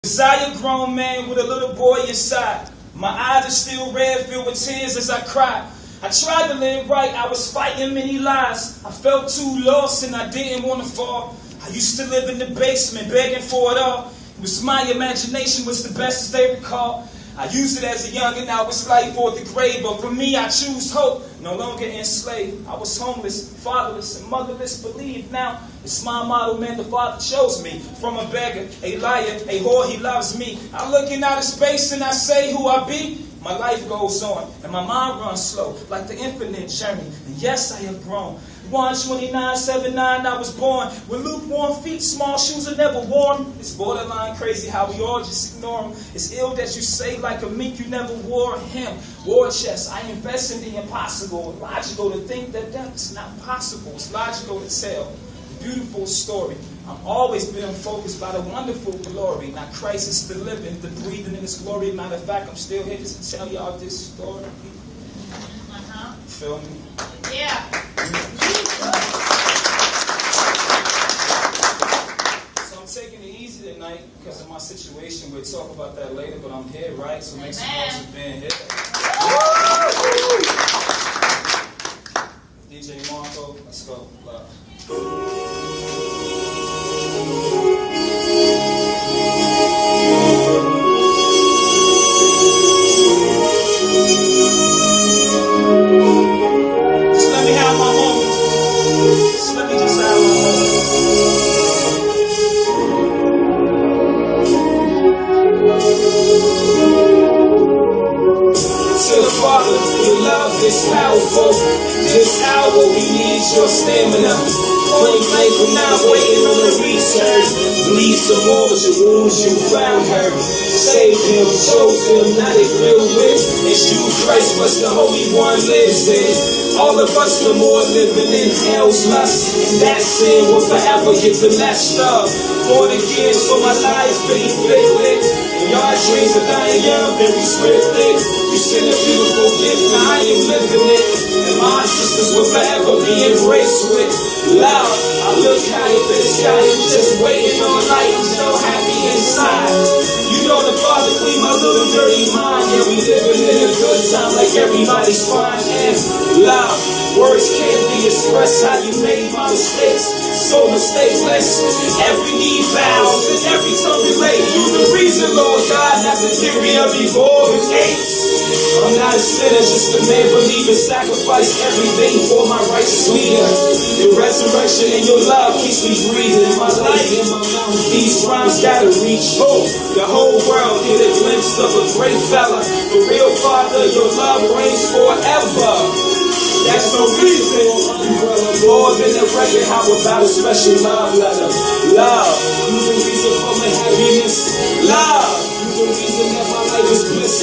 Desire grown man with a little boy inside. My eyes are still red, filled with tears as I cry. I tried to live right, I was fighting many lies. I felt too lost and I didn't want to fall. I used to live in the basement, begging for it all. It was my imagination was the best as they recall. I used it as a young and now it's life or the grave. But for me, I choose hope, no longer enslaved. I was homeless, fatherless, and motherless. Believe now, it's my motto, man. The Father chose me from a beggar, a liar, a whore. He loves me. I'm looking out of space and I say who I be. My life goes on and my mind runs slow, like the infinite journey. And yes, I have grown. 12979, I was born with lukewarm feet, small shoes are never worn. It's borderline crazy how we all just ignore them. It's ill that you say like a mink you never wore him. War chest, I invest in the impossible. Logical to think that death is not possible. It's logical to tell a beautiful story. I'm always been focused by the wonderful glory. Now Christ is the living, the breathing in his glory. Matter of fact, I'm still here just to tell y'all this story. Feel me? Yeah. So I'm taking it easy tonight because of my situation. We'll talk about that later, but I'm here, right? So make some noise for being here. DJ Marco, let's go. Love. This hour we need your stamina. Point blank, we're not waiting on the return. Bleed some more with your wounds, you found her. Saved him, chose him, now they feel with. It's you, Christ, was the Holy One lives in. All of us no more living in hell's lust. And that sin will forever get the last of. Born again, so my life's been inflicted. And your dreams are dying young, very scripted. You send a beautiful gift, now I am living it. And my sisters will forever be embraced with love. I look high up in the sky, I'm just waiting on light. I'm so happy inside. You know the Father clean my little dirty mind. Yeah, we living in a good time like everybody's fine. And love, words can't be expressed how you made my mistakes. So mistakeless. Every knee bows and every tongue relates. You the reason, Lord God, not the theory of evolving apes. I'm not a sinner, just a man believing. Sacrifice everything for my righteous leader. Your resurrection and your love keeps me breathing. My life in my mouth, these rhymes gotta reach hope. The whole world get a glimpse of a great fella. The real Father, your love reigns forever. That's no reason. More than a record, how about a special love letter? Love, you the reason for my happiness. Love, you the reason that my life is bliss.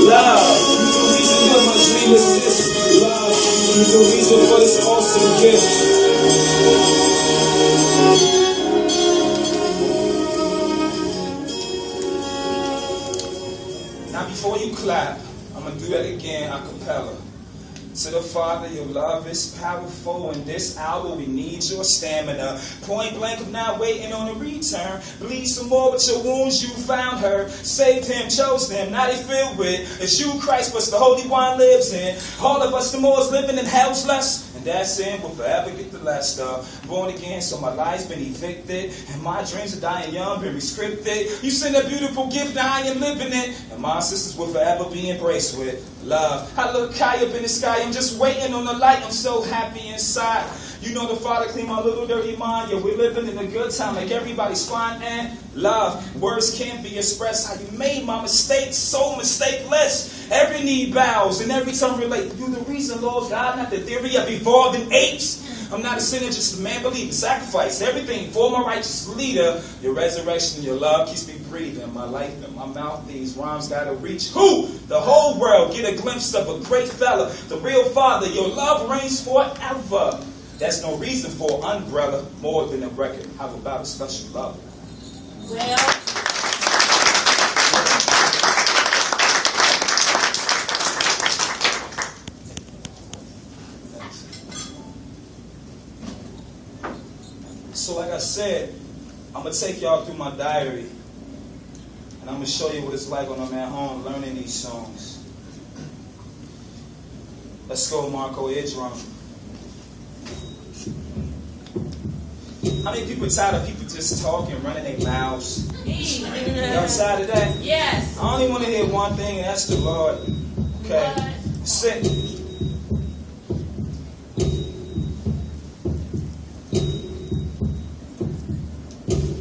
Love, you the reason that my dream exists. Love, you the reason for this awesome gift. Now before you clap, I'm going to do that again a cappella. To the Father, your love is powerful. In this hour, we need your stamina. Point blank, I'm not waiting on a return. Bleed some more with your wounds, you found her. Saved him, chose them, now they filled with. It's you, Christ, but the Holy One lives in. All of us, the more is living in hell's lust. And that sin will forever get the last of. Born again, so my life's been evicted. And my dreams of dying young been rescripted. You send a beautiful gift, now I am living it. And my sisters will forever be embraced with love. I look high up in the sky, I'm just waiting on the light. I'm so happy inside. You know the Father clean my little dirty mind. Yeah, we're living in a good time like everybody's fine. And love, words can't be expressed. How you made my mistakes so mistakeless. Every knee bows and every tongue relate. You the reason, Lord God, not the theory of evolving apes. I'm not a sinner, just a man believing. Sacrifice everything for my righteous leader. Your resurrection, your love keeps me breathing. My life in my mouth, these rhymes gotta reach who? The whole world. Get a glimpse of a great fella. The real Father, your love reigns forever. That's no reason for an umbrella more than a record. How about a special love? Well. So like I said, I'm going to take y'all through my diary. And And I'm going to show you what it's like when I'm at home learning these songs. Let's go, Marco, eardrum. How many people are tired of people just talking, running their mouths? You outside of that? Yes. I only want to hear one thing, and that's the Lord. Okay? Sit.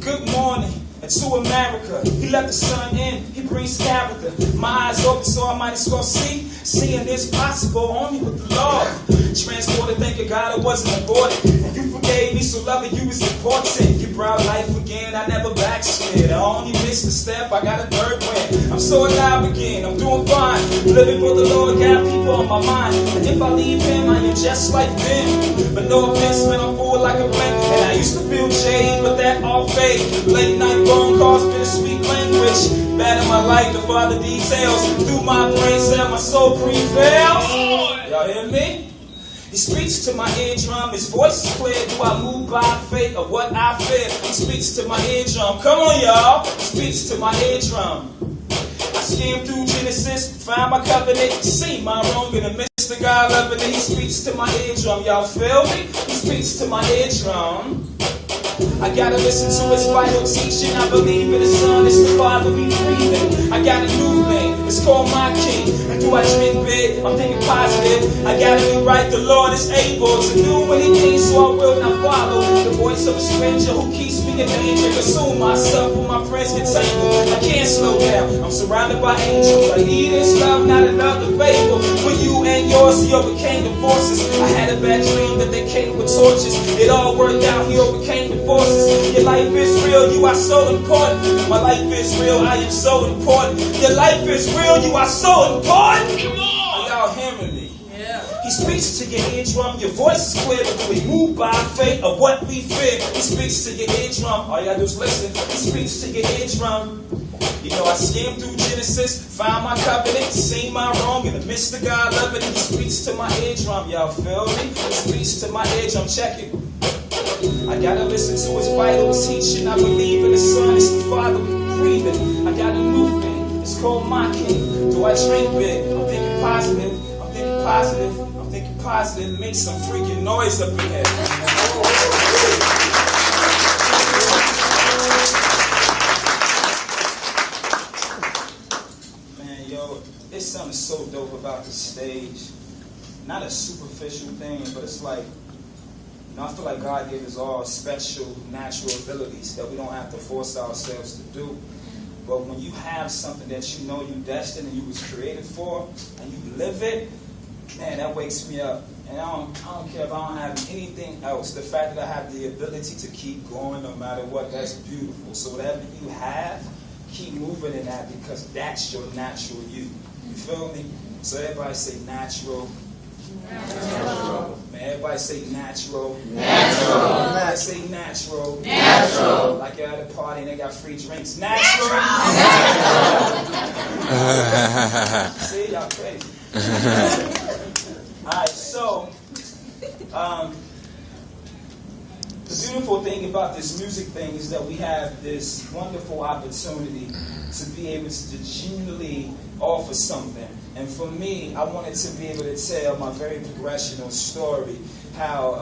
Good morning to America. He let the sun in. He brings character. My eyes open so I might as well see. Seeing this possible only with the Lord. Transported, thank God it wasn't aborted. And you forgave me, so loving you is important. You brought life again, I never backslid. I only missed a step, I got a third win. I'm so alive again, I'm doing fine. Living for the Lord, got people on my mind. And if I leave him, I am just like them. But no offense, man, I'm forward like a blend. And I used to feel shade, but that all fade. Late night phone calls, bittersweet language. Bad in my life, the father details. Through my brain cell, my soul prevails. Y'all hear me? He speaks to my eardrum, his voice is clear. Do I move by faith or what I fear? He speaks to my eardrum. Come on, y'all. He speaks to my eardrum. I skimmed through Genesis, find my covenant, see my wrong in the midst of God loving it. He speaks to my eardrum. Y'all feel me? He speaks to my eardrum. I gotta listen to his vital teaching. I believe in the Son, it's the Father we breathing. I got a new name, it's called my King. And do I dream big? I'm thinking positive. I gotta be right, the Lord is able to do anything, so I will not follow the voice of a stranger who keeps me in danger. Consume myself when my friends get tangled. I can't slow down, I'm surrounded by angels. I need this love, not another fable. For you and yours, he overcame the forces. I had a bad dream that they came with torches. It all worked out, he overcame the forces. Your life is real, you are so important. My life is real, I am so important. Your life is real, you are so important. Come on! Are y'all hearing me? Yeah. He speaks to your eardrum, your voice is clear. But we move by faith of what we fear. He speaks to your eardrum, all you gotta do is listen. He speaks to your eardrum. You know, I skimmed through Genesis, found my covenant, seen my wrong in the midst of God loving it. He speaks to my eardrum, y'all feel me? He speaks to my eardrum, check it. I gotta listen to his vital teaching. I believe in the Son, it's the Father we breathing. I got a new thing, it's called my King. Do I drink big? I'm thinking positive, I'm thinking positive, I'm thinking positive. Make some freaking noise up in here. Man, yo, there's something so dope about the stage. Not a superficial thing, but it's like, I feel like God gave us all special natural abilities that we don't have to force ourselves to do. But when you have something that you know you're destined and you was created for, and you live it, man, that wakes me up. And I don't care if I don't have anything else. The fact that I have the ability to keep going no matter what, that's beautiful. So whatever you have, keep moving in that, because that's your natural you. You feel me? So everybody say natural. Natural. Man, everybody say natural. Natural. Everybody say natural. Natural. Like you're at a party and they got free drinks. Natural. See, y'all crazy. Alright, so the beautiful thing about this music thing is that we have this wonderful opportunity to be able to genuinely offer something. And for me, I wanted to be able to tell my very progressional story, how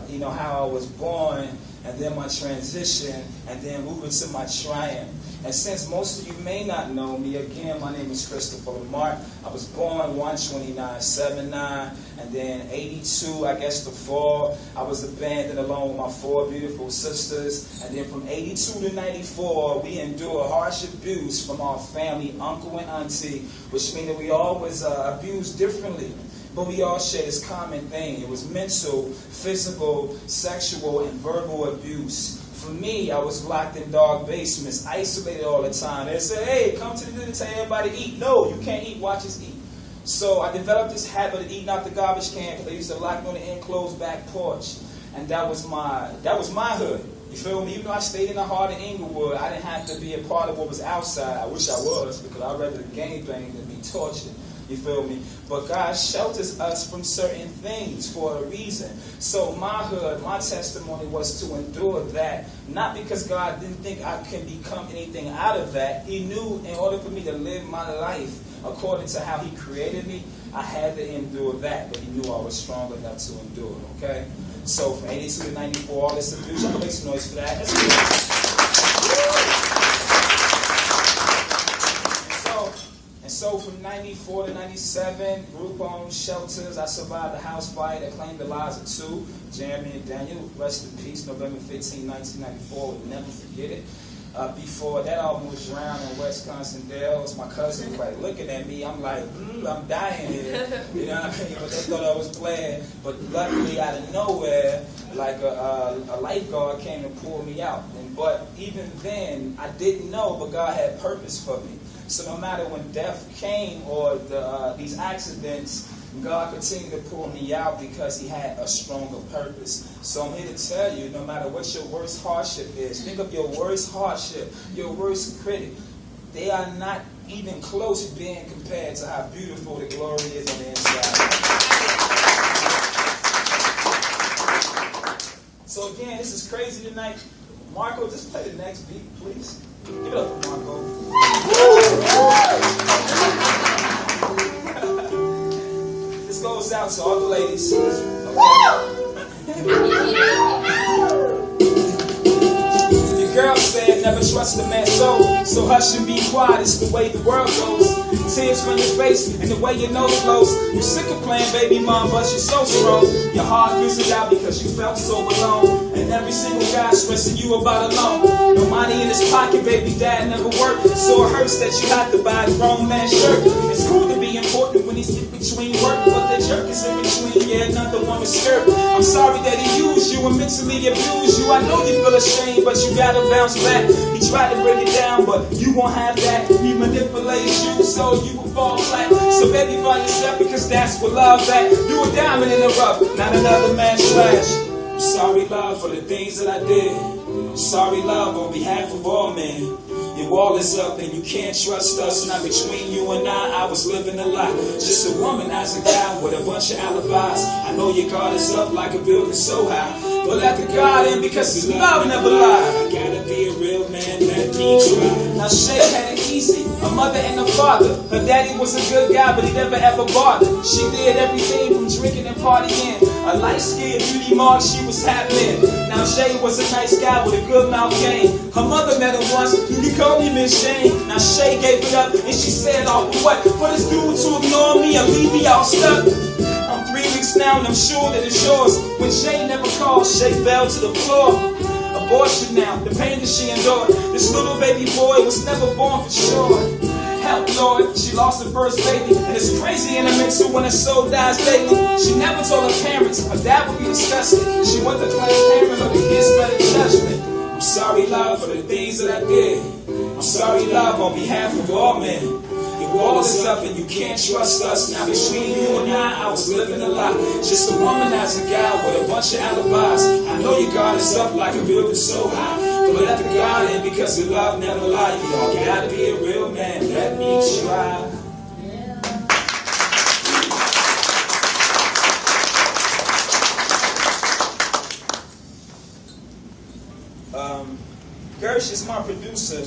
how I was born, and then my transition, and then moving to my triumph. And since most of you may not know me, again, my name is Christopher LeMark. I was born 1/29/79, and then 82, I guess the fall, I was abandoned along with my 4 beautiful sisters. And then from 82 to 94, we endured harsh abuse from our family, uncle and auntie, which means that we all was abused differently. But we all share this common thing. It was mental, physical, sexual, and verbal abuse. For me, I was locked in dark basements, isolated all the time. They said, hey, come to the dinner table, everybody eat. No, you can't eat, watch us eat. So I developed this habit of eating out the garbage can, because they used to lock me on the enclosed back porch. And that was my hood. You feel me? Even though I stayed in the heart of Inglewood, I didn't have to be a part of what was outside. I wish I was, because I'd rather the gangbang than be tortured. You feel me? But God shelters us from certain things for a reason. So my hood, my testimony was to endure that. Not because God didn't think I can become anything out of that. He knew in order for me to live my life according to how He created me, I had to endure that. But He knew I was strong enough to endure, okay? So from 82 to 94, all this abuse, I'm going to make some noise for that. That's good. So from 94 to 97, group-owned shelters. I survived a house fire that claimed the lives of 2, Jeremy and Daniel. Rest in peace, November 15, 1994. We'll never forget it. Before that album was drowned in Wisconsin Dells. My cousin was like looking at me. I'm like, I'm dying here. You know what I mean? But they thought I was playing. But luckily, out of nowhere, like a lifeguard came to pull me out. But even then, I didn't know, but God had purpose for me. So no matter when death came or these accidents, God continued to pull me out because He had a stronger purpose. So I'm here to tell you, no matter what your worst hardship is, think of your worst hardship, your worst critic. They are not even close to being compared to how beautiful the glory is on the inside. So again, this is crazy tonight. Marco, just play the next beat, please. Give it up for Marco. This goes out to all the ladies. Your girl said never trust a man's soul, so hush and be quiet. It's the way the world goes. Tears from your face and the way your nose flows. You're sick of playing baby mom, but you're so strong. Your heart fizzled out because you felt so alone. And every single guy stressing you about alone. No money in his pocket, baby dad never worked. So it hurts that you have to buy a grown man shirt. It's cool to be important when he's in between work, but the jerk is in between, yeah, another woman's skirt. I'm sorry that he used you and mentally abused you. I know you feel ashamed, but you gotta bounce back. He tried to break it down, but you won't have that. He manipulates you, so you will fall flat. So baby, find yourself, because that's what love at. You a diamond in the rough, not another man's trash. I'm sorry, love, for the things that I did. I'm sorry, love, on behalf of all men. Your wall is up and you can't trust us. Now between you and I was living a lie. Just a womanizer guy with a bunch of alibis. I know your guard is up like a building so high. But let the God in, because His love never lies. I gotta be a real man, let me try. Now Shay had it easy, a mother and a father. Her daddy was a good guy, but he never ever bothered. She did everything from drinking and partying. A light-skinned beauty mark, she was happening. Now Shay was a nice guy with a good mouth game. Her mother met him once, he called me Miss Shane. Now Shay gave it up, and she said, oh, what? For this dude to ignore me and leave me all stuck? I'm 3 weeks now, and I'm sure that it's yours. When Shay never called, Shay fell to the floor. Abortion now, the pain that she endured. This little baby boy was never born for sure. Help, Lord, she lost her first baby. And it's crazy in a mental when a soul dies daily. She never told her parents, her dad would be disgusted. She went to claim parent of the kids better judgment. I'm sorry, love, for the things that I did. I'm sorry, love, on behalf of all men. Your wall is up and you can't trust us. Now between you and I was living a lie. Just a womanizer guy with a bunch of alibis. I know your guard is up like a building so high. But let the God in, because your love never lies. You all gotta be a real man, let me try. Gersh is my producer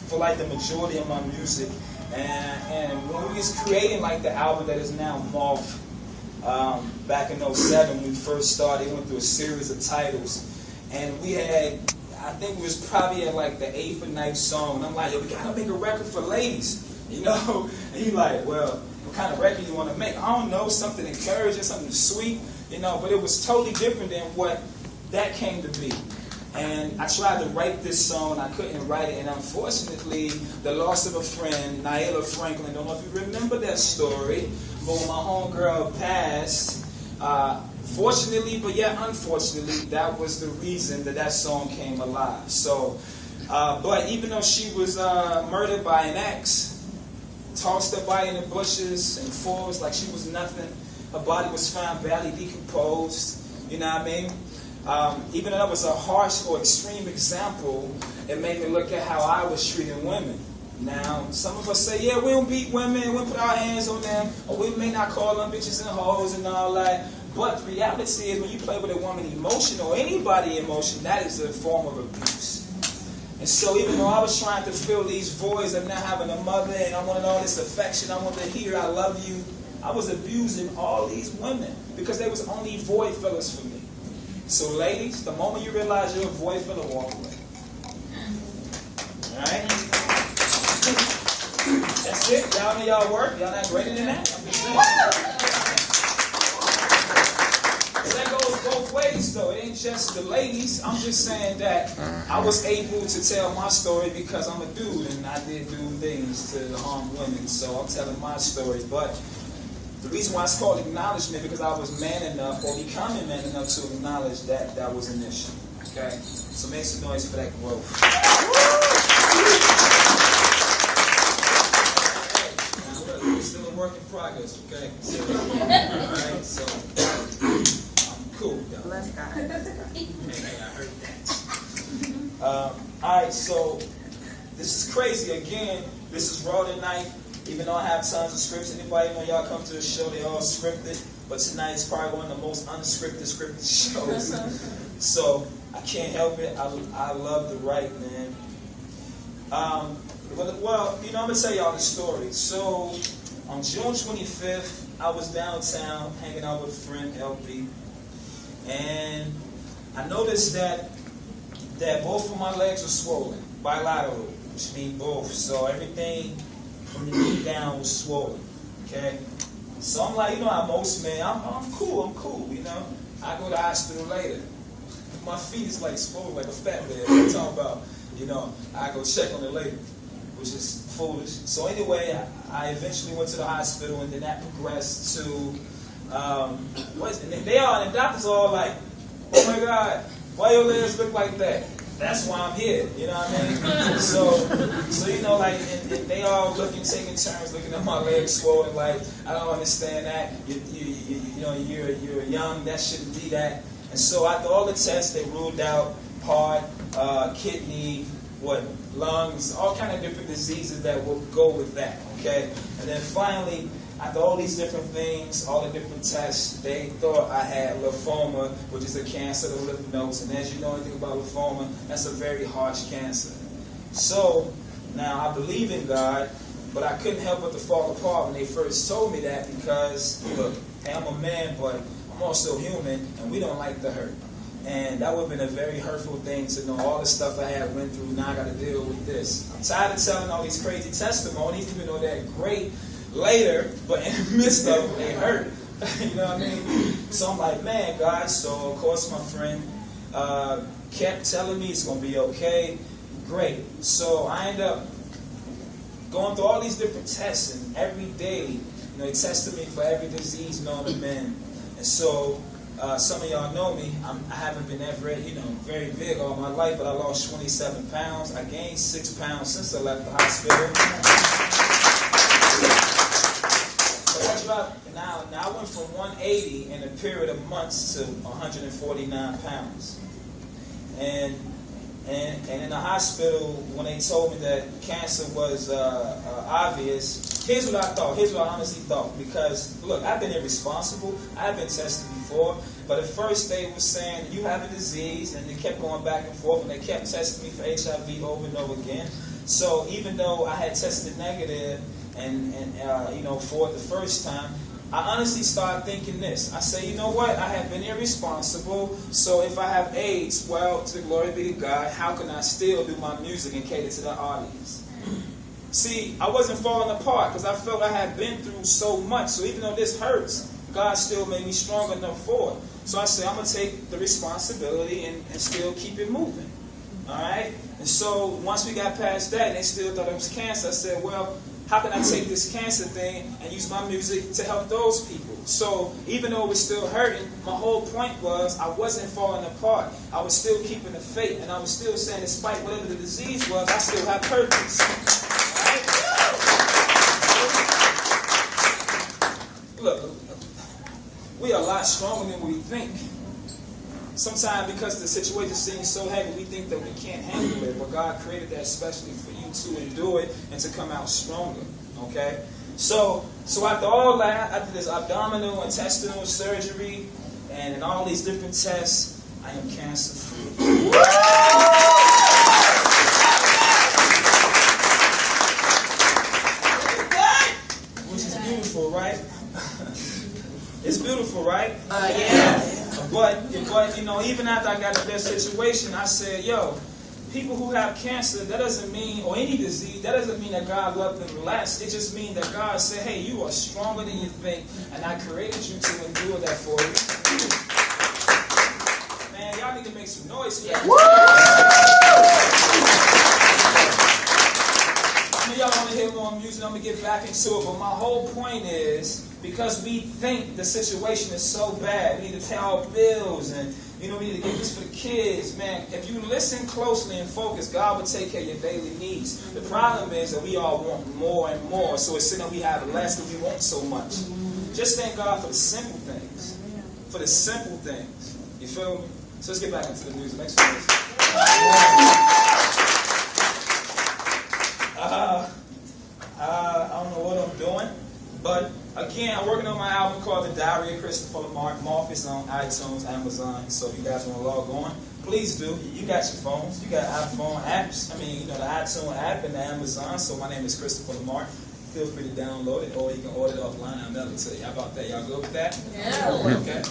for like the majority of my music. And when we was creating like the album that is now Morph, back in 07 when we first started, it went through a series of titles. And we had, I think we was probably at like the 8th or 9th song. And I'm like, yo, we gotta make a record for ladies, you know? And he's like, well, what kind of record you wanna make? I don't know, something encouraging, something sweet, you know? But it was totally different than what that came to be. And I tried to write this song, I couldn't write it, and unfortunately, the loss of a friend, Nyla Franklin, don't know if you remember that story, but when my homegirl passed, fortunately, but yet unfortunately, that was the reason that that song came alive. So, but even though she was murdered by an ex, tossed her body in the bushes and forests like she was nothing, her body was found badly decomposed, you know what I mean? Even though that was a harsh or extreme example, it made me look at how I was treating women. Now, some of us say, yeah, we don't beat women, we don't put our hands on them, or we may not call them bitches and hoes and all that. But the reality is when you play with a woman emotion or anybody emotion, that is a form of abuse. And so even though I was trying to fill these voids of not having a mother and I wanted all this affection, I wanted to hear I love you, I was abusing all these women because they was only void fillers for me. So ladies, the moment you realize you're a void filler, walk away. Alright? That's it. Y'all know y'all work. Y'all not greater than that. I'm just saying. That goes both ways, though. It ain't just the ladies. I'm just saying that I was able to tell my story because I'm a dude and I did do things to harm women. So I'm telling my story. But the reason why it's called acknowledgement because I was man enough or becoming man enough to acknowledge that that was an issue. Okay? So make some noise for that growth. Still a work in progress, okay? Alright, so I'm cool, y'all. Bless God. Hey, I heard that. Alright, so this is crazy. Again, this is raw tonight. Even though I have tons of scripts, anybody know y'all come to the show, they all scripted. But tonight is probably one of the most unscripted shows. So I can't help it. I love to write, man. Well, you know, I'm going to tell y'all the story. So, on June 25th, I was downtown hanging out with a friend, LP. And I noticed that both of my legs were swollen, bilateral, which means both. So, everything from the knee down was swollen, okay? So, I'm like, you know how most men, I'm cool, you know? I go to the hospital later. My feet is like swollen like a fat man. What I'm talking about? You know, I go check on it later, which is foolish. So anyway, I eventually went to the hospital, and then that progressed to and the doctors are all like, "Oh my God, why your legs look like that?" That's why I'm here. You know what I mean? So you know, like, and they all taking turns looking at my legs swollen. Like, I don't understand that. You know, you're young. That shouldn't be that. And so after all the tests, they ruled out heart, kidney, lungs, all kind of different diseases that will go with that, okay? And then finally, after all these different things, all the different tests, they thought I had lymphoma, which is a cancer of the lymph nodes. And as you know anything about lymphoma, that's a very harsh cancer. So now I believe in God, but I couldn't help but to fall apart when they first told me that because, look, I'm a man, but I'm also human, and we don't like the hurt. And that would have been a very hurtful thing to know all the stuff I had went through. Now I got to deal with this. I'm tired of telling all these crazy testimonies, even though they're great later, but in the midst of them, they hurt. You know what I mean? So I'm like, man, God. So of course my friend kept telling me it's going to be okay. Great. So I end up going through all these different tests, and every day, you know, they tested me for every disease known to men. And so some of y'all know me. I haven't been ever, very big all my life, but I lost 27 pounds. I gained 6 pounds since I left the hospital. Now I went from 180 in a period of months to 149 pounds. And in the hospital, when they told me that cancer was obvious, here's what I thought. Here's what I honestly thought. Because, look, I've been irresponsible. I've been tested before. But at first they were saying, you have a disease. And they kept going back and forth. And they kept testing me for HIV over and over again. So even though I had tested negative and for it the first time, I honestly started thinking this. I say, you know what? I have been irresponsible. So if I have AIDS, well, to the glory be to God, how can I still do my music and cater to the audience? See, I wasn't falling apart because I felt I had been through so much. So even though this hurts, God still made me strong enough for it. So I said, I'm going to take the responsibility and still keep it moving. All right? And so once we got past that and they still thought it was cancer, I said, well, how can I take this cancer thing and use my music to help those people? So even though it was still hurting, my whole point was I wasn't falling apart. I was still keeping the faith, and I was still saying despite whatever the disease was, I still have purpose. Right? Look, we are a lot stronger than we think. sometimes because the situation seems so heavy, we think that we can't handle it. But God created that especially for you to endure it and to come out stronger. Okay? So after all that, after this abdominal, intestinal surgery, and all these different tests, I am cancer free. Which is beautiful, right? It's beautiful, right? Yes. But you know, even after I got to that situation, I said, yo, people who have cancer, that doesn't mean, or any disease, that doesn't mean that God loved them less. It just means that God said, hey, you are stronger than you think, and I created you to endure that for you. Man, y'all need to make some noise for that. I know y'all want to hear more music, I'm going to get back into it, but my whole point is, because we think the situation is so bad, we need to pay our bills, and we need to get this for the kids, man. If you listen closely and focus, God will take care of your daily needs. The problem is that we all want more and more, so it's sitting we have less because we want so much. Just thank God for the simple things. For the simple things. You feel me? So let's get back into the music. Next one. I don't know what I'm doing, but again, I'm working on my album called The Diary of Christopher LeMark. Morph is on iTunes, Amazon, so if you guys want to log on, please do. You got your phones, you got iPhone apps. I mean, the iTunes app and the Amazon, so my name is Christopher LeMark. Feel free to download it, or you can order it offline. I'll mail it to you. How about that? Y'all good with that? Yeah. Okay.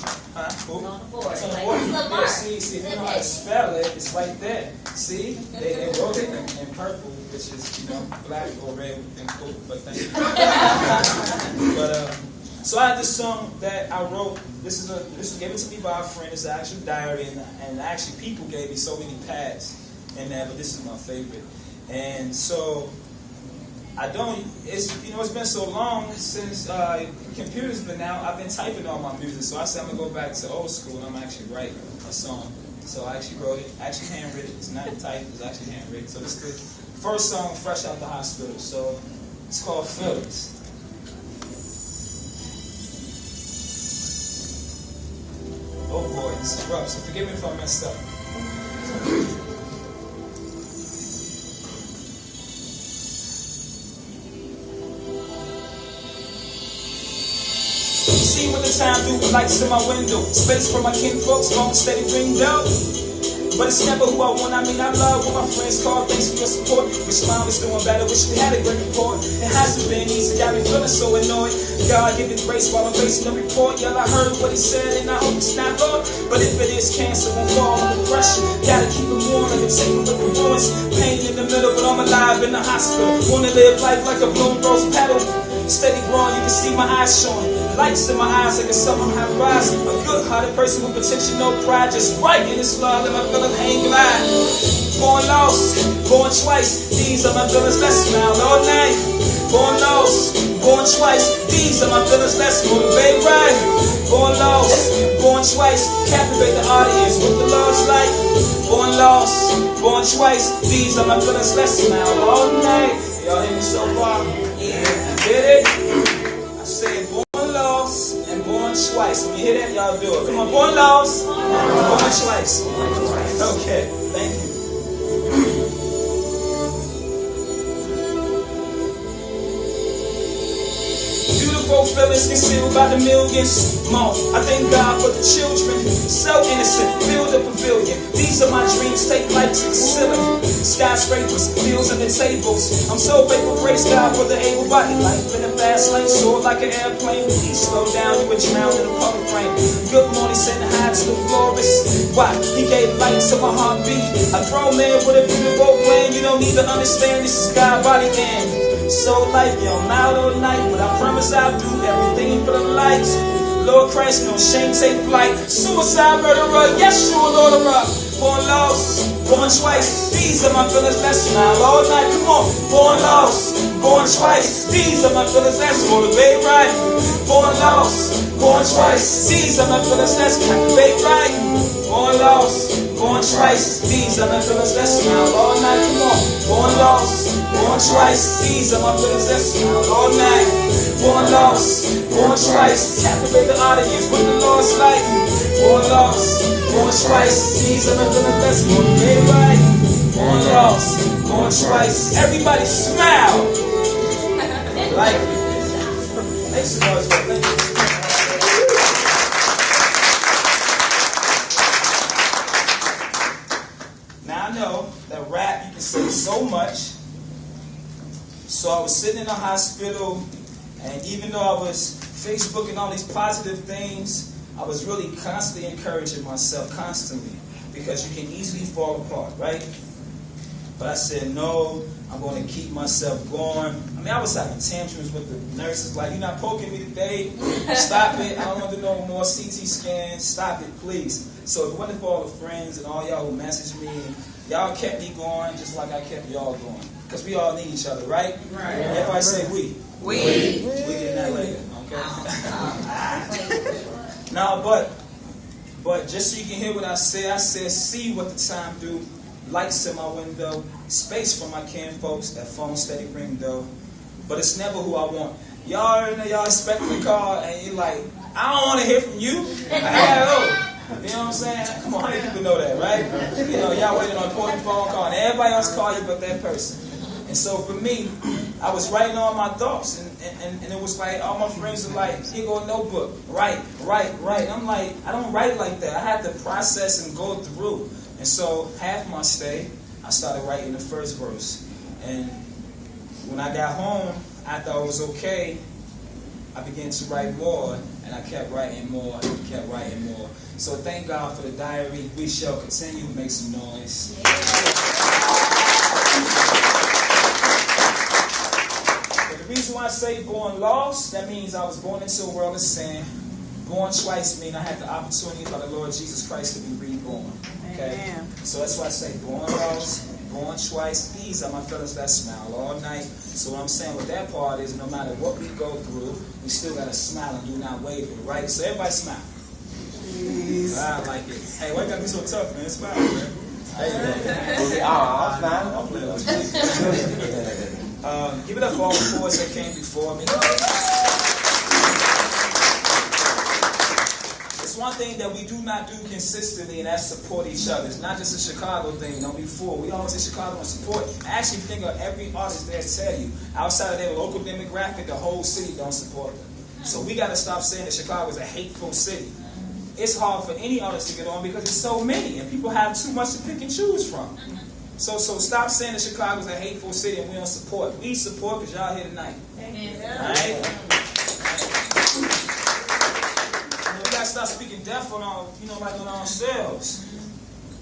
Cool. On the board. It's on the Like, board. it's Yeah, LeMark. see, if you know how to spell it, it's right there. See? They wrote it in purple, which is, black or red and cool, but thank you. But, so I had this song that I wrote. This was given to me by a friend. It's an actual diary, and actually people gave me so many pads in there, but this is my favorite. And so it's been so long since computers been out. I've been typing all my music, so I said I'm gonna go back to old school and I'm actually writing a song. So I actually wrote it, actually handwritten. It's not typed, it's actually handwritten. So this is the first song fresh out the hospital. So it's called Feelings. Oh boy, this is rough, so forgive me if I messed up. See what the time do with lights in my window. Space for my kinfolks, long steady ringed out. But it's never who I want, I love what my friends call. Thanks for your support. Wish mine was doing better, wish we had a great report. It hasn't been easy, got me feeling so annoyed. God give me grace while I'm facing the report. Y'all, I heard what he said and I hope it's not Lord. But if it is cancer, won't fall under pressure. Gotta keep it warm and take it with the ruins. Pain in the middle, but I'm alive in the hospital. Wanna live life like a bloom rose petal. Steady growing, you can see my eyes showing. Lights in my eyes like a summer high rise. A good-hearted person with potential, no pride. Just right in this love, let my feelings hang glide. Born lost, born twice. These are my feelings, let's smile all night. Born lost, born twice. These are my feelings, let's motivate right. Born lost, born twice. Captivate the audience with the love's light. Born lost, born twice. These are my feelings, let's smile all night. Y'all hear me so far? Yeah, get it? I said born lost and born twice. When you hear that, y'all do it. Come on, born lost, born twice. Okay, thank you. Beautiful feelings concealed by the millions. I thank God for the children, so innocent, build a pavilion. These are my dreams, take light to the ceiling. Skyscrapers, meals on the tables. I'm so grateful, praise God for the able-bodied. Life in a fast lane, soar like an airplane. Please slow down, you would drown in a public frame. Good morning, send hi to the glorious. Why? He gave light to my heartbeat. A grown man with a beautiful plan. You don't need to understand, this is God body man. So life, yo, I'm out all night, but I promise I'll do everything for the lights. Lord Christ, no shame, take flight. Suicide, murderer, yes, you're a Lord of rock. Born lost, born twice. These are my feelings, let's smile all night. Come on, born lost, born twice. These are my feelings, let's motivate right. Born lost, born twice. These are my feelings, let's captivate right. Born lost, Born twice, these are my feelings that smile all night. Come on. Born lost, born twice, these are my feelings that smile all night. Born lost, born twice, captivate the audience with the Lord's light. Born lost, born twice, these are my feelings that smile. Everybody, born lost, born twice. Everybody smile. Like it. Make some noise for it. Now I know that rap, you can say so much. So I was sitting in the hospital, and even though I was Facebooking all these positive things, I was really constantly encouraging myself, constantly, because you can easily fall apart, right? But I said, no, I'm going to keep myself going. I mean, I was having tantrums with the nurses, like, you're not poking me today. Stop it. I don't want to do no more CT scans. Stop it, please. So if it wasn't for all the friends and all y'all who messaged me, y'all kept me going just like I kept y'all going. Because we all need each other, right? Right. Everybody say we. We get that later, okay? No, but just so you can hear what I said see what the time do. Lights in my window, space for my kin folks, that phone steady ring though. But it's never who I want. Y'all expect the call and you're like, I don't want to hear from you. You know what I'm saying? Come on, how many people know that, right? You know, y'all waiting on an important phone call and everybody else call you but that person. And so for me, I was writing all my thoughts and it was like all my friends are like, here go a notebook, write. I'm like, I don't write like that. I have to process and go through. And so half my stay, I started writing the first verse. And when I got home, I thought it was okay. I began to write more, and I kept writing more, and kept writing more. So thank God for the diary. We shall continue to make some noise. Yeah. But the reason why I say born lost, that means I was born into a world of sin. Born twice means I had the opportunity by the Lord Jesus Christ to be reborn. Okay? Amen. So that's why I say born lost, born twice. These are my feelings that smile all night. So what I'm saying with that part is no matter what we go through, we still got to smile and do not waver, right? So everybody smile. Jeez. I like it. Hey, why you got to be so tough, man? Smile, man. Hey, I'll smile. I'll play with you. Give it up for all the boys that came before me. It's one thing that we do not do consistently, and that's support each other. It's not just a Chicago thing. Don't be fooled. We always in Chicago and support. Actually, think of every artist there tell you, outside of their local demographic, the whole city don't support them. So we got to stop saying that Chicago is a hateful city. It's hard for any artist to get on because there's so many, and people have too much to pick and choose from. So stop saying that Chicago is a hateful city and we don't support. We support because y'all here tonight. All right? We gotta stop speaking death on our, on ourselves.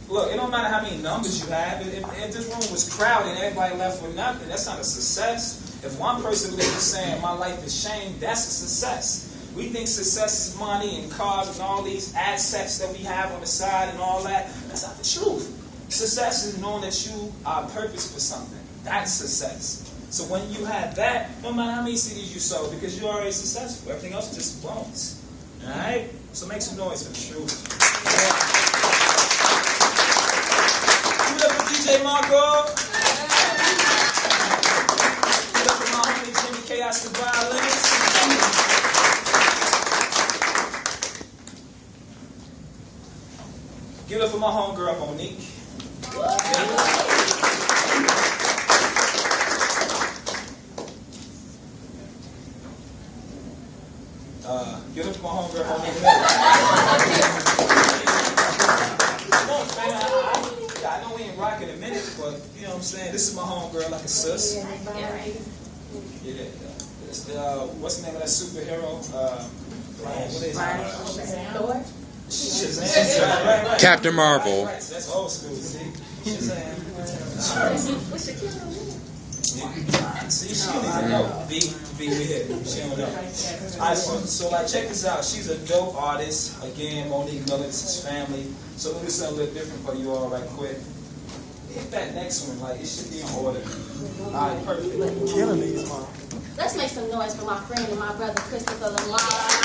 Look, it don't matter how many numbers you have. If this room was crowded and everybody left with nothing, that's not a success. If one person lives saying my life is shame, that's a success. We think success is money and cars and all these assets that we have on the side and all that. That's not the truth. Success is knowing that you are purpose for something. That's success. So when you have that, no matter how many CDs you sold, because you're already successful. Everything else is just a bonus. Alright? So make some noise for the truth. Give it up for DJ Marco. Give it up for my homie Jimmy Chaos the Violinist. Give it up for my homegirl Monique. Give it up for my homegirl Monique. Come on, man. I know we ain't rocking a minute, but you know what I'm saying? This is my homegirl, like a sis. Yeah. What's the name of that superhero? What is it? Thor? Right. Captain Marvel. Right. That's old school, see? Shazam. See, she don't even know. Be weird. She don't know. Alright, so like, check this out. She's a dope artist. Again, Monique Miller, this is family. So let me do something a little different for you all right quick. Hit that next one, like, it should be in order. Alright, perfect. Killing these, Mom. Let's make some noise for my friend and my brother, Christopher LeMark.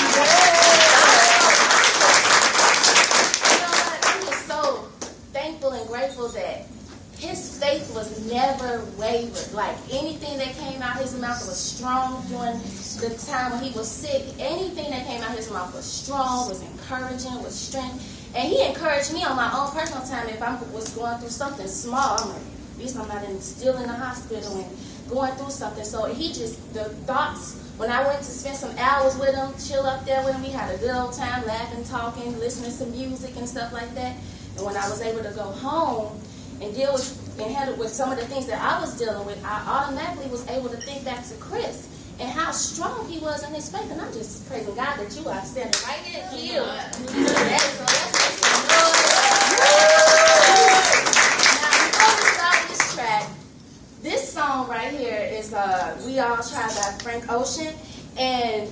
his faith was never wavered. Like anything that came out his mouth was strong during the time when he was sick. Anything that came out his mouth was strong, was encouraging, was strength. And he encouraged me on my own personal time if I was going through something small. I'm like, at least I'm not still in the hospital and going through something. So he just, the thoughts, when I went to spend some hours with him, chill up there with him, we had a good old time laughing, talking, listening to music and stuff like that. And when I was able to go home and deal with and handle with some of the things that I was dealing with, I automatically was able to think back to Chris and how strong he was in his faith. And I'm just praising God that you are standing right here healed. So that's some Now, before we start this track, this song right here is We All Try by Frank Ocean. And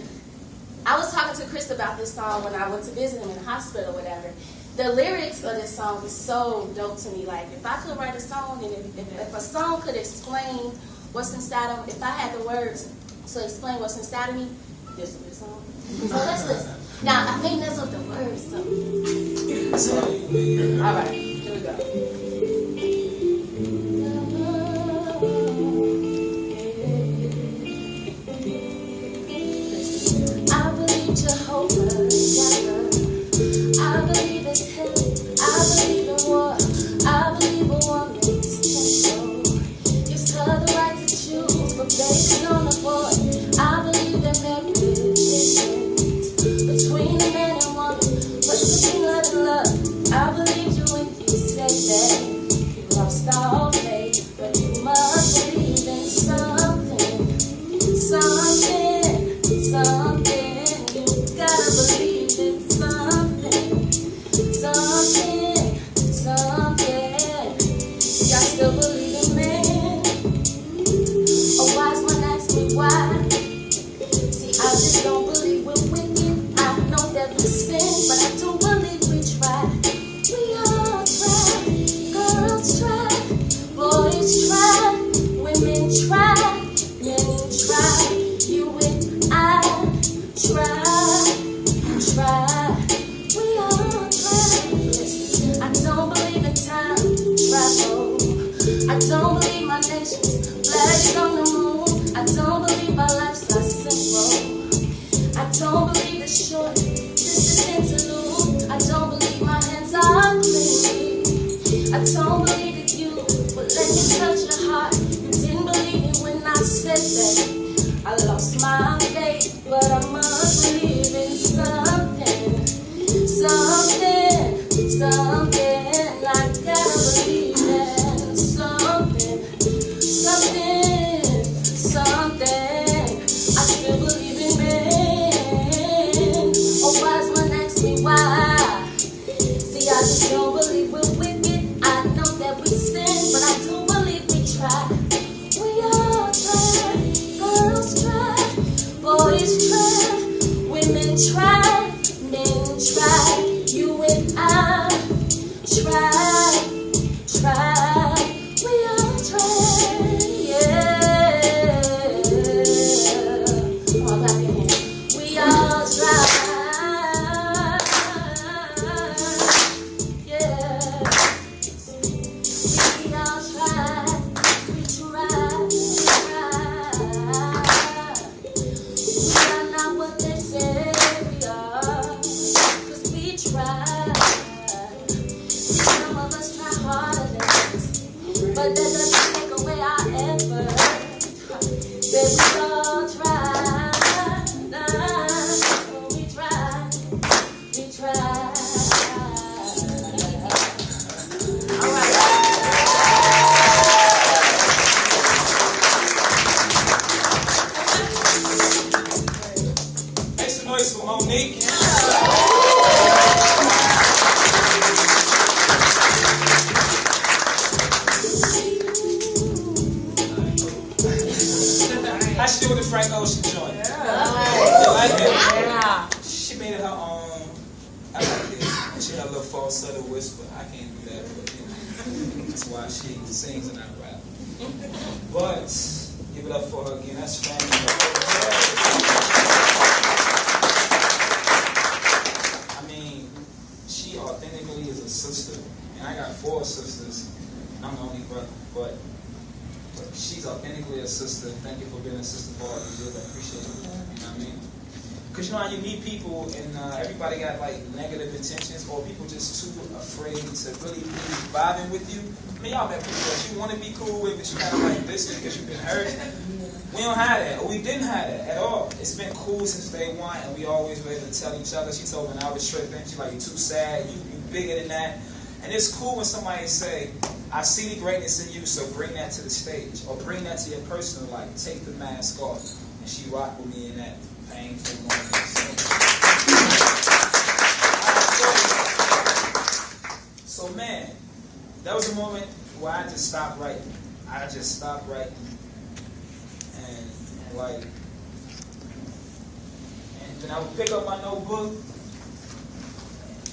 I was talking to Chris about this song when I went to visit him in the hospital or whatever. The lyrics of this song is so dope to me. Like, if I could write a song, and if a song could explain what's inside of me, if I had the words to explain what's inside of me, this would be the song. So let's listen. Now, I think that's what the words so. All right, here we go. I believe Jehovah Jireh. I believe it's heaven. I believe in war. I believe a woman's temple. Gives her the right to choose, but baby's on the board. I believe that marriage is different between a man and woman. What's between love and love? I believe you when you say that you lost all faith, but you must believe in something, something, something. You gotta believe in something, something, something. See, I still believe in man. A wise one asked me why. See, I just don't believe we're wicked. I know that we sin, but I do believe we try. We all try. Girls try, boys try, women try, men try. You and I try, try. We all try. Listen, I don't believe in time travel. I don't believe my nation's flag is on the moon. I don't believe our lives are simple. I don't believe it's short. This is interlude. I don't believe my hands are clean. I don't believe that you would let me touch your heart. You didn't believe me when I said that. I lost my faith, but I must believe in something, something, something. I gotta believe in something, something, something. I still believe in men. A wise one asked me why. See, I just don't believe we're wicked. I know that we sin, but I do believe we try. We all try. Girls try, boys try, women try, men try. You and I try, try. We all try, yeah. Come on, clap your hands. We all try, yeah. We all try, we try, try. We are not what they say we are, 'cause we try. Some of us try harder than us, but that doesn't take away our effort. Say we all try, we try, we try. All right. Make some noise for Monique. How she do with the Frank Ocean joint? You like it? Yeah. She made it her own. I like it. She had a little falsetto whisper. I can't do that, but you know, that's why she sings and I rap. But give it up for her again. That's family. I mean, she authentically is a sister, and I got 4 sisters. and I'm the only brother. But she's authentically a sister. Thank you for being a sister for all these years. I appreciate it. You know what I mean? Because you know how you meet people and everybody got like negative intentions, or people just too afraid to really be vibing with you. I mean, y'all met people that you want to be cool with, but you kind of like this because you've been hurt. We don't have that, or we didn't have that at all. It's been cool since day one, and we always ready to tell each other. She told me when I was tripping, she's like, "You too sad. You bigger than that." And it's cool when somebody say, "I see the greatness in you, so bring that to the stage, or bring that to your personal life. Take the mask off." And she rocked with me in that painful moment. So man, that was a moment where I just stopped writing. I just stopped writing. And then I would pick up my notebook,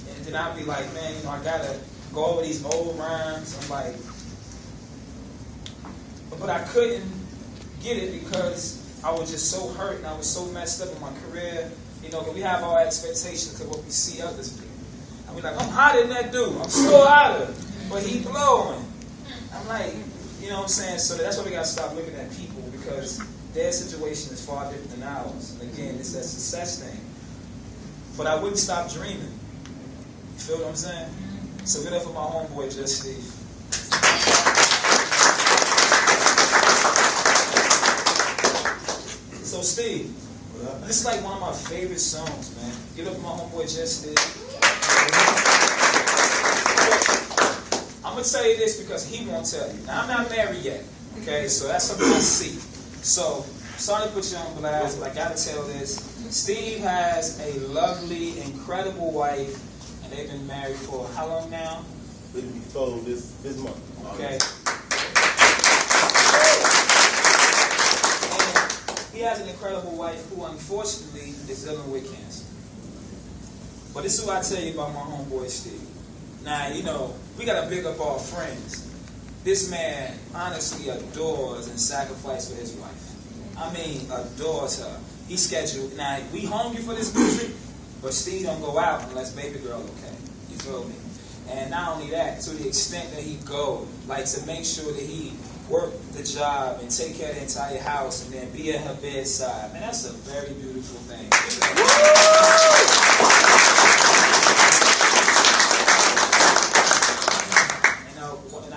and then I'd be like, man, you know, I gotta go over these old rhymes. I'm like, but I couldn't get it because I was just so hurt and I was so messed up in my career. You know, because we have our expectations of what we see others do. I mean, like, I'm hotter than that dude. I'm still hotter, but he blowing. I'm like, you know what I'm saying? So that's why we got to stop looking at people, because their situation is far different than ours. And again, it's that success thing. But I wouldn't stop dreaming. You feel what I'm saying? So get up for my homeboy, Just Steve. So Steve, this is like one of my favorite songs, man. Get up for my homeboy, Just Steve. I'm going to tell you this because he won't tell you. Now, I'm not married yet, okay? So that's something I see. So, sorry to put you on blast, but I got to tell this. Steve has a lovely, incredible wife, and they've been married for how long now? It'll be full this month. Okay. And he has an incredible wife who, unfortunately, is dealing with cancer. But this is what I tell you about my homeboy, Steve. Now, you know, we got to big up our friends. This man honestly adores and sacrifices for his wife. I mean, adores her. He scheduled. Now, we hungry for this music, but Steve don't go out unless baby girl okay. You feel me? And not only that, to the extent that he go, like to make sure that he work the job and take care of the entire house and then be at her bedside. Man, that's a very beautiful thing.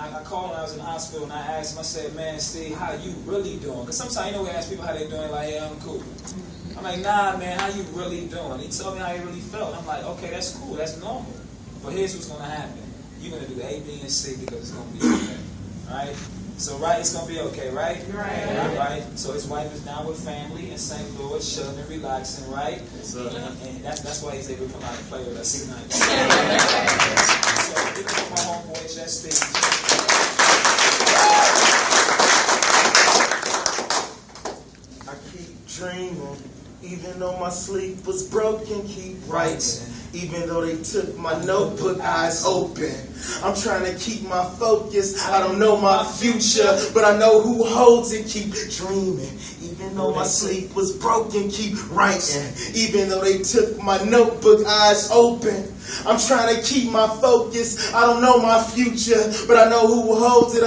I called when I was in the hospital and I asked him, I said, man, Steve, how you really doing? Because sometimes, you know, we ask people how they doing, like, yeah, I'm cool. I'm like, nah, man, how you really doing? He told me how he really felt. I'm like, okay, that's cool, that's normal. But here's what's going to happen. You're going to do A, B, and C because it's going to be okay. All right? So, right, it's going to be okay, right? Right. All right? So his wife is now with family in St. Louis, chilling and relaxing, right? Yes, And that's why he's able to come out and play with us tonight. So, give it to my homeboy, Just Steve. I keep dreaming, even though my sleep was broken, keep writing. Even though they took my notebook, eyes open. I'm trying to keep my focus. I don't know my future, but I know who holds it. Keep dreaming. Even though my sleep was broken, keep writing. Even though they took my notebook, eyes open. I'm trying to keep my focus. I don't know my future, but I know who holds it.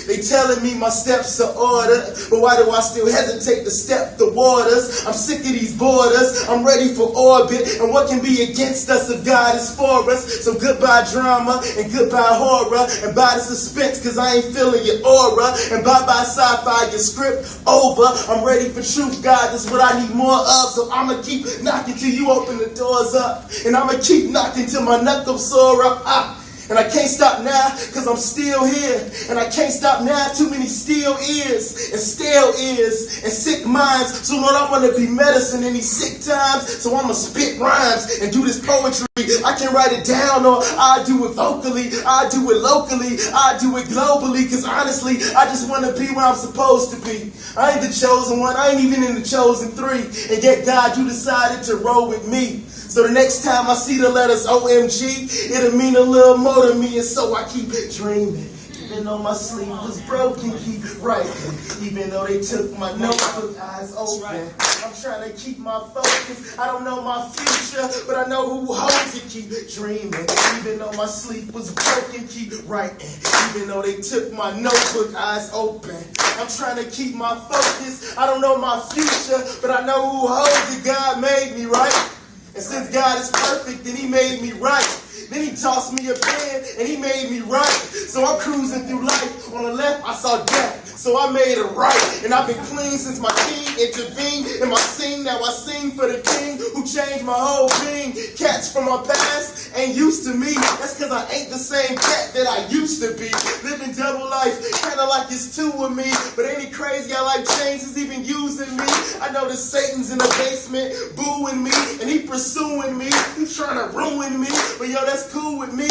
They telling me my steps are ordered, but why do I still hesitate to step the waters? I'm sick of these borders, I'm ready for orbit, and what can be against us if God is for us? So goodbye drama, and goodbye horror, and bye the suspense, cause I ain't feeling your aura, and bye-bye sci-fi, your script over. I'm ready for truth, God, that's what I need more of, so I'ma keep knocking till you open the doors up, and I'ma keep knocking till my knuckles soar up. And I can't stop now, cause I'm still here. And I can't stop now, too many still ears, and stale ears, and sick minds. So Lord, I want to be medicine in these sick times. So I'ma spit rhymes and do this poetry. I can write it down, or I do it vocally, I do it locally, I do it globally. Cause honestly, I just want to be where I'm supposed to be. I ain't the chosen one, I ain't even in the chosen three. And yet God, you decided to roll with me. So the next time I see the letters OMG, it'll mean a little more to me, and so I keep dreaming. Even though my sleep was broken, keep writing. Even though they took my notebook, eyes open. I'm trying to keep my focus. I don't know my future, but I know who holds it. Keep dreaming. Even though my sleep was broken, keep writing. Even though they took my notebook, eyes open. I'm trying to keep my focus. I don't know my future, but I know who holds it. God made me, right? And since God is perfect, then he made me right. Then he tossed me a pen and he made me right. So I'm cruising through life. On the left, I saw death. So I made it right. And I've been clean since my king intervened in my scene. Now I sing for the king who changed my whole being. Cats from my past ain't used to me. That's because I ain't the same cat that I used to be. Living double life, kind of like it's two of me. But ain't it crazy how life changes even using me? I know that Satan's in the basement booing me. And he pursuing me. He trying to ruin me. But yo, that's cool with me.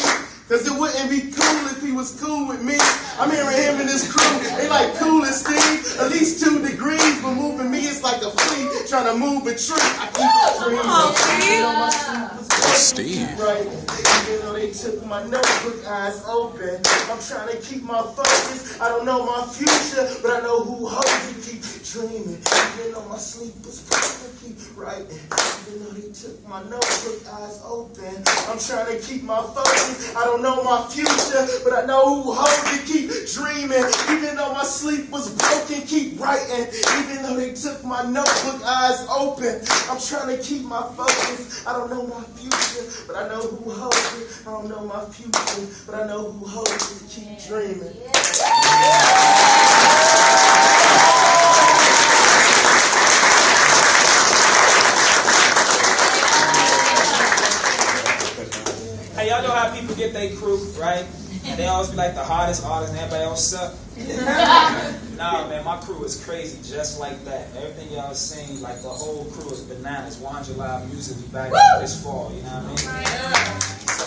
Cause it wouldn't be cool if he was cool with me. I'm hearing him and his crew, they like cool as Steve. At least 2 degrees, but moving me is like a flea trying to move a tree. I keep Steve. Right. Even though they took my notebook, eyes open. I'm trying to keep my focus. I don't know my future, but I know who holds it. Keep dreaming. Even though my sleep was broken, keep writing. Even though they took my notebook, eyes open. I'm trying to keep my focus. I don't know my future, but I know who holds it. Keep dreaming. Even though my sleep was broken, keep writing. Even though they took my notebook, eyes open. I'm trying to keep my focus. I don't know my future, but I know who holds it. I don't know my future, but I know who holds it. Keep dreaming. Hey, y'all know how people get their crew, right? And they always be like the hottest artist and everybody else suck. Nah, man, my crew is crazy just like that. Everything y'all sing, like the whole crew is bananas. One July music, we back this fall, you know what I mean? So,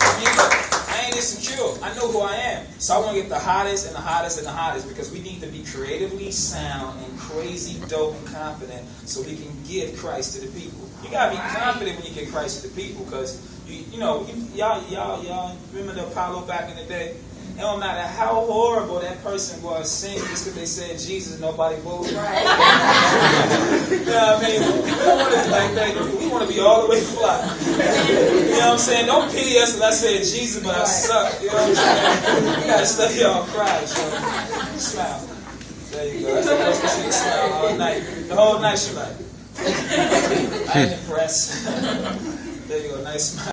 I mean, look, I ain't insecure. I know who I am. So I want to get the hottest and the hottest and the hottest because we need to be creatively sound and crazy, dope, and confident so we can give Christ to the people. You got to be confident when you give Christ to the people because y'all remember the Apollo back in the day? It don't matter how horrible that person was singing just because they said Jesus, nobody moved. Right. You know what I mean? We don't want to be like that. We want to be all the way fly. You know what I'm saying? Don't pity us if I said Jesus, but I suck. You know what I'm saying? You got to study all Christ. So. Smile. There you go. That's the person who should smile all night. The whole night she like, I ain't impressed. There you go. Nice smile.